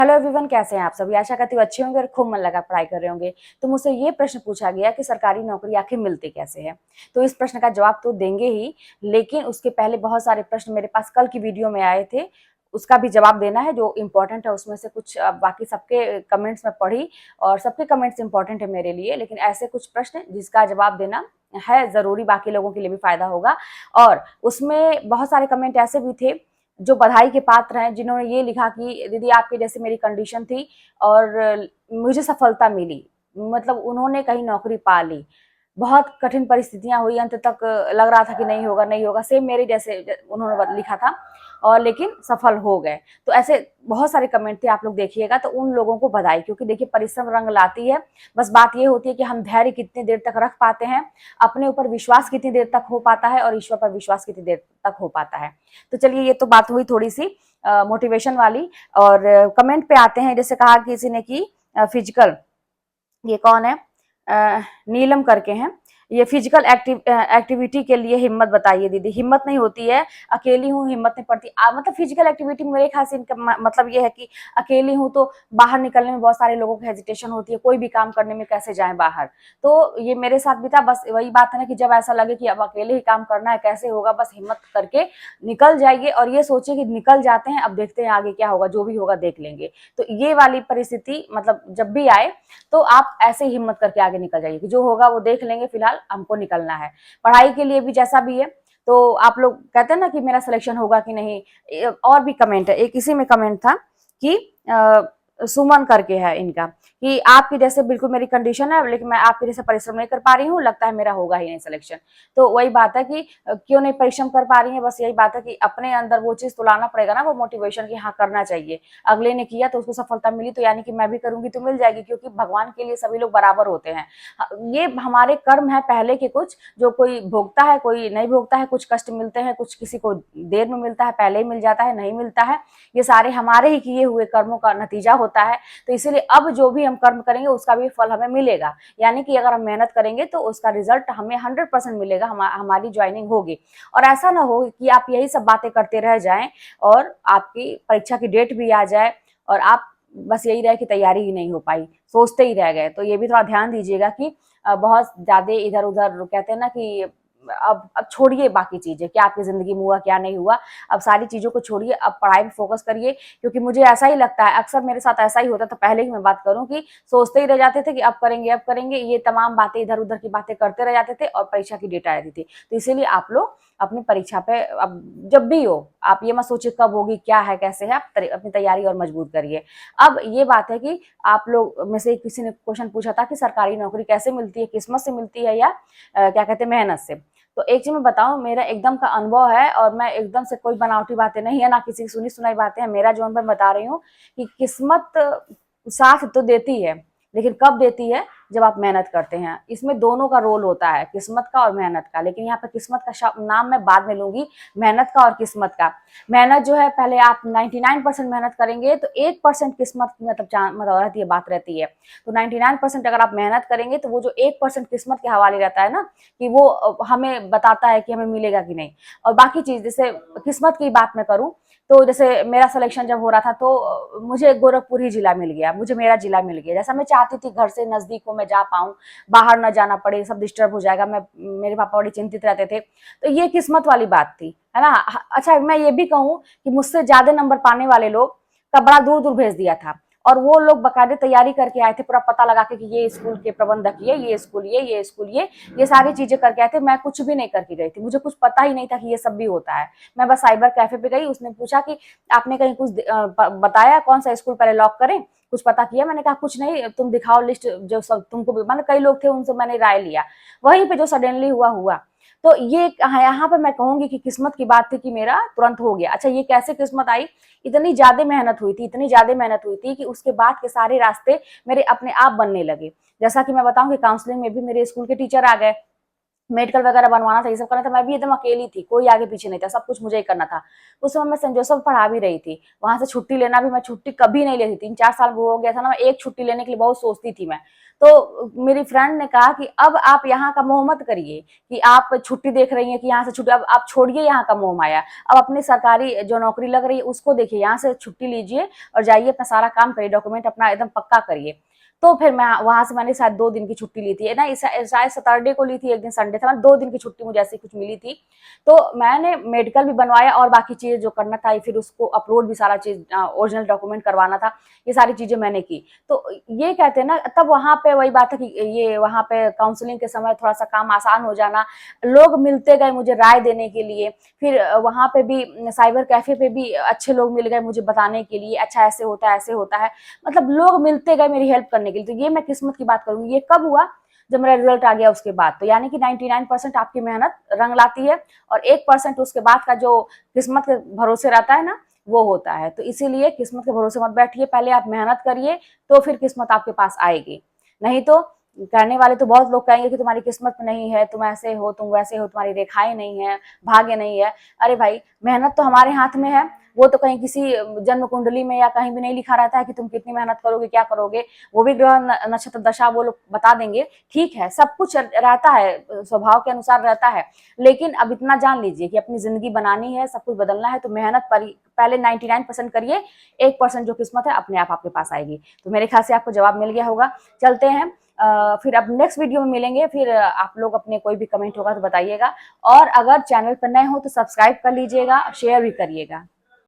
Hello everyone, कैसे हैं आप सभी। आशा करती हूँ अच्छे होंगे और खूब मन लगा पढ़ाई कर रहे होंगे। तो मुझसे ये प्रश्न पूछा गया कि सरकारी नौकरी आखिर मिलती कैसे है। तो इस प्रश्न का जवाब तो देंगे ही, लेकिन उसके पहले बहुत सारे प्रश्न मेरे पास कल की वीडियो में आए थे, उसका भी जवाब देना है जो इम्पोर्टेंट है। उसमें से कुछ बाकी सबके कमेंट्स में पढ़ी और सबके कमेंट्स इंपॉर्टेंट है मेरे लिए, लेकिन ऐसे कुछ प्रश्न जिसका जवाब देना है जरूरी, बाकी लोगों के लिए भी फायदा होगा। और उसमें बहुत सारे कमेंट ऐसे भी थे जो बधाई के पात्र हैं, जिन्होंने ये लिखा कि दीदी आपके जैसे मेरी कंडीशन थी और मुझे सफलता मिली, मतलब उन्होंने कहीं नौकरी पा ली। बहुत कठिन परिस्थितियां हुई, अंत तक लग रहा था कि नहीं होगा नहीं होगा, सेम मेरे जैसे उन्होंने लिखा था, और लेकिन सफल हो गए। तो ऐसे बहुत सारे कमेंट थे, आप लोग देखिएगा तो उन लोगों को बधाई, क्योंकि देखिए परिश्रम रंग लाती है। बस बात ये होती है कि हम धैर्य कितनी देर तक रख पाते हैं, अपने ऊपर विश्वास कितनी देर तक हो पाता है और ईश्वर पर विश्वास कितनी देर तक हो पाता है। तो चलिए, ये तो बात हुई थोड़ी सी मोटिवेशन वाली। और कमेंट पे आते हैं, जैसे कहा किसी ने कि फिजिकल, ये कौन है, नीलम करके हैं, ये फिजिकल एक्टिविटी के लिए हिम्मत बताइए दीदी। हिम्मत नहीं होती है, अकेली हूँ हिम्मत नहीं पड़ती। मतलब फिजिकल एक्टिविटी मेरे ख्याल से इनका मतलब ये है कि अकेली हूँ तो बाहर निकलने में बहुत सारे लोगों को हेजिटेशन होती है, कोई भी काम करने में कैसे जाएं बाहर। तो ये मेरे साथ भी था। बस वही बात है ना कि जब ऐसा लगे कि अब अकेले ही काम करना है, कैसे होगा, बस हिम्मत करके निकल जाइए और ये सोचिए कि निकल जाते हैं, अब देखते हैं आगे क्या होगा, जो भी होगा देख लेंगे। तो ये वाली परिस्थिति मतलब जब भी आए तो आप ऐसे ही हिम्मत करके आगे निकल जाइए कि जो होगा वो देख लेंगे, फिलहाल हमको निकलना है। पढ़ाई के लिए भी जैसा भी है, तो आप लोग कहते हैं ना कि मेरा सिलेक्शन होगा कि नहीं। और भी कमेंट है, एक इसी में कमेंट था कि सुमन करके है इनका, कि आपकी जैसे बिल्कुल मेरी कंडीशन है, लेकिन मैं आपके जैसे परिश्रम नहीं कर पा रही हूँ, लगता है मेरा होगा ही नहीं सिलेक्शन। तो वही बात है कि क्यों नहीं परिश्रम कर पा रही है, बस यही बात है कि अपने अंदर वो चीज तो लाना पड़ेगा ना, वो मोटिवेशन की हाँ करना चाहिए। अगले ने किया तो उसको सफलता मिली, तो यानी कि मैं भी करूंगी तो मिल जाएगी, क्योंकि भगवान के लिए सभी लोग बराबर होते हैं। ये हमारे कर्म है पहले के कुछ, जो कोई भोगता है कोई नहीं भोगता है, कुछ कष्ट मिलते हैं, कुछ किसी को देर में मिलता है, पहले ही मिल जाता है, नहीं मिलता है। ये सारे हमारे ही किए हुए कर्मों का नतीजा होता है। तो इसीलिए अब जो भी हम कर्म करेंगे उसका भी फल हमें मिलेगा, यानी कि अगर हम मेहनत करेंगे तो उसका रिजल्ट हमें 100% मिलेगा, हमारी ज्वाइनिंग होगी। और ऐसा ना हो कि आप यही सब बातें करते रह जाएं और आपकी परीक्षा की डेट भी आ जाए और आप बस यही रहे कि तैयारी ही नहीं हो पाई, सोचते ही रह गए। तो ये भी थोड़ा ध्यान दीजिएगा कि बहुत ज्यादा इधर उधर कहते हैं ना कि अब छोड़िए बाकी चीजें, क्या आपकी जिंदगी में हुआ क्या नहीं हुआ, अब सारी चीजों को छोड़िए, अब पढ़ाई पे फोकस करिए। क्योंकि मुझे ऐसा ही लगता है, अक्सर मेरे साथ ऐसा ही होता था, पहले ही मैं बात करूं कि सोचते ही रह जाते थे कि अब करेंगे, ये तमाम बातें इधर उधर की बातें करते रह जाते थे और परीक्षा की डेट आ जाती थी। तो इसीलिए आप लोग अपनी परीक्षा पे अब जब भी हो, आप ये मत सोचिए कब होगी क्या है कैसे है, आप अपनी तैयारी और मजबूत करिए। अब ये बात है कि आप लोग में से किसी ने क्वेश्चन पूछा था कि सरकारी नौकरी कैसे मिलती है, किस्मत से मिलती है या क्या कहते हैं मेहनत से। तो एक चीज मैं बताऊं, मेरा एकदम का अनुभव है और मैं एकदम से कोई बनावटी बातें नहीं है, ना किसी की सुनी सुनाई बातें हैं, मेरा जो मैं बता रही हूँ कि किस्मत साथ तो देती है, लेकिन कब देती है, जब आप मेहनत करते हैं। इसमें दोनों का रोल होता है, किस्मत का और मेहनत का। लेकिन यहाँ पे किस्मत का नाम मैं बाद में लूंगी, मेहनत का और किस्मत का। मेहनत जो है, पहले आप 99% मेहनत करेंगे तो 1% किस्मत मतलब रहती है, बात रहती है। तो 99% अगर आप मेहनत करेंगे तो वो जो 1% किस्मत के हवाले रहता है ना, कि वो हमें बताता है कि हमें मिलेगा कि नहीं। और बाकी चीज, जैसे किस्मत की बात मैं करूं, तो जैसे मेरा सिलेक्शन जब हो रहा था तो मुझे गोरखपुर ही जिला मिल गया, मुझे मेरा जिला मिल गया जैसा मैं चाहती थी, घर से नजदीक हो, मैं जा पाऊं, बाहर न जाना पड़े, सब डिस्टर्ब हो जाएगा, मेरे पापा बड़ी चिंतित रहते थे। तो ये किस्मत वाली बात थी, है ना। अच्छा, मैं ये भी कहूँ कि मुझसे ज्यादा नंबर पाने वाले लोग का बड़ा दूर दूर भेज दिया था, और वो लोग बकायदे तैयारी करके आए थे, पूरा पता लगा के कि ये स्कूल के प्रबंधक, ये स्कूल, ये स्कूल, ये सारी चीजें करके आए थे। मैं कुछ भी नहीं करके गई थी, मुझे कुछ पता ही नहीं था कि ये सब भी होता है। मैं बस साइबर कैफे पे गई, उसने पूछा कि आपने कहीं कुछ बताया कौन सा स्कूल पहले लॉक करें, कुछ पता किया। मैंने कहा कुछ नहीं, तुम दिखाओ लिस्ट, जो सब तुमको, मतलब कई लोग थे उनसे मैंने राय लिया, वहीं पे जो सडनली हुआ हुआ। तो ये यहाँ पे मैं कहूंगी कि किस्मत की बात थी कि मेरा तुरंत हो गया। अच्छा, ये कैसे किस्मत आई, इतनी ज्यादा मेहनत हुई थी, इतनी ज्यादा मेहनत हुई थी कि उसके बाद के सारे रास्ते मेरे अपने आप बनने लगे। जैसा कि मैं बताऊं कि काउंसलिंग में भी मेरे स्कूल के टीचर आ गए, मेडिकल वगैरह बनवाना था, ये सब करना था, मैं भी एकदम अकेली थी, कोई आगे पीछे नहीं था, सब कुछ मुझे ही करना था। उस समय मैं सेंट जोसेफ पढ़ा भी रही थी, वहां से छुट्टी लेना भी, मैं छुट्टी कभी नहीं लेती, 3-4 साल वो हो गया था ना, मैं एक छुट्टी लेने के लिए बहुत सोचती थी मैं। तो मेरी फ्रेंड ने कहा कि अब आप यहाँ का मोह मत करिए कि आप छुट्टी देख रही हैं कि यहाँ से छुट्टी, अब आप छोड़िए यहाँ का मोह माया, अब अपनी सरकारी जो नौकरी लग रही है उसको देखिए, यहाँ से छुट्टी लीजिए और जाइए अपना सारा काम करिए, डॉक्यूमेंट अपना एकदम पक्का करिए। तो फिर मैं वहां से मैंने शायद 2 दिन की छुट्टी ली थी ना, शायद सैटरडे को ली थी, एक दिन संडे था, मैं 2 दिन की छुट्टी मुझे ऐसी कुछ मिली थी। तो मैंने मेडिकल भी बनवाया और बाकी चीजें जो करना था, फिर उसको अपलोड भी सारा चीज, ओरिजिनल डॉक्यूमेंट करवाना था, ये सारी चीजें मैंने की। तो ये कहते हैं ना, तब वहां पे वही बात है कि ये वहां पे काउंसलिंग के समय थोड़ा सा काम आसान हो जाना, लोग मिलते गए मुझे राय देने के लिए, फिर वहां पे भी साइबर कैफे पे भी अच्छे लोग मिल गए मुझे बताने के लिए, अच्छा ऐसे होता है ऐसे होता है, मतलब लोग मिलते गए मेरी हेल्प करने के लिए। तो ये मैं किस्मत की बात करूंगी, ये कब हुआ, जब मेरा रिजल्ट आ गया उसके बाद। तो यानी कि 99% आपकी मेहनत रंग लाती है, और 1% उसके बाद का जो किस्मत के भरोसे रहता है ना, वो होता है। तो इसीलिए किस्मत के भरोसे मत बैठिए, पहले आप मेहनत करिए, तो फिर किस्मत आपके पास आएगी। नहीं तो कहने वाले तो बहुत लोग कहेंगे कि तुम्हारी किस्मत में नहीं है, तुम ऐसे हो, तुम वैसे हो, तुम्हारी रेखाएं नहीं है, भाग्य नहीं है। अरे भाई, मेहनत तो हमारे हाथ में है, वो तो कहीं किसी जन्म कुंडली में या कहीं भी नहीं लिखा रहता है कि तुम कितनी मेहनत करोगे, क्या करोगे। वो भी ग्रह नक्षत्र दशा वो लोग बता देंगे, ठीक है, सब कुछ रहता है, स्वभाव के अनुसार रहता है। लेकिन अब इतना जान लीजिए कि अपनी जिंदगी बनानी है, सब कुछ बदलना है, तो मेहनत पर पहले 99% करिए, 1% जो किस्मत है अपने आप आपके पास आएगी। तो मेरे ख्याल से आपको जवाब मिल गया होगा। चलते हैं, फिर अब नेक्स्ट वीडियो में मिलेंगे। फिर आप लोग अपने कोई भी कमेंट होगा तो बताइएगा, और अगर चैनल पर नए हो तो सब्सक्राइब कर लीजिएगा, शेयर भी करिएगा।